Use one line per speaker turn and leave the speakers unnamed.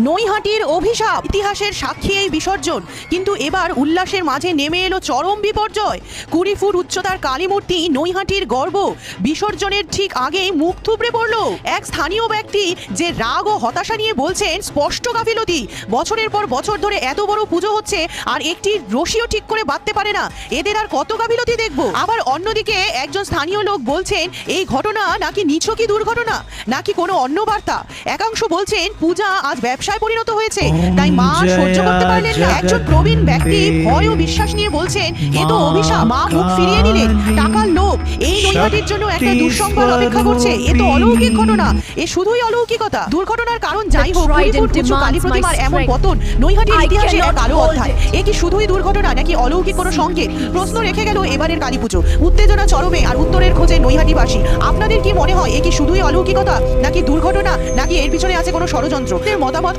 নৈহাটির অভিশাপ, ইতিহাসের সাক্ষী এই বিসর্জন। কিন্তু এবার উল্লাসের মাঝে নেমে এলো চরম বিপর্যয়। 20 ফুট উচ্চতার কালী মূর্তি, নৈহাটির গর্ব, বিসর্জনের ঠিক আগেই মুখ থুবড়ে পড়লো এক স্থানীয় ব্যক্তি, যে রাগ ও হতাশা নিয়ে বলছেন স্পষ্ট গাফিলতি। বছরের পর বছর ধরে এত বড় পুজো হচ্ছে আর একটি রশিও ঠিক করে বাঁধতে পারে না, এদের আর কত গাফিলতি দেখবো। আবার অন্যদিকে একজন স্থানীয় লোক বলছেন এই ঘটনা নাকি নিছকই দুর্ঘটনা, নাকি কোনো অন্য বার্তা। একাংশ বলছেন পূজা আজ ব্যবসায় পরিণত হয়েছে, তাই মা সহ্য করতে পারলেন না। একজন প্রবীণ ব্যক্তি ভয় ও বিশ্বাস নিয়ে বলছেন এ তো অভিশাপ, মা মুখ ফিরিয়ে নিলেন, টাকার লোভ এই নৈহাটির জন্য একটা দুঃসংবাদ অপেক্ষা করছে। এ তো অলৌকিক ঘটনা, এ শুধুই অলৌকিকতা। দুর্ঘটনার কারণ যাই হোক, কালী প্রতিমার এমন পতন নৈহাটির ইতিহাসে এক কালো অধ্যায়। এ কি শুধুই দুর্ঘটনা নাকি অলৌকিক কোনো সংকেত? প্রশ্ন রেখে গেল এবারের কালী পুজো। উত্তেজনা চরমে আর উত্তরের খোঁজে নৈহাটিবাসী। আপনাদের কি মনে হয় এ কি শুধুই অলৌকিকতা নাকি দুর্ঘটনা, নাকি এর পিছনে আছে কোনো ষড়যন্ত্র? এর মতামত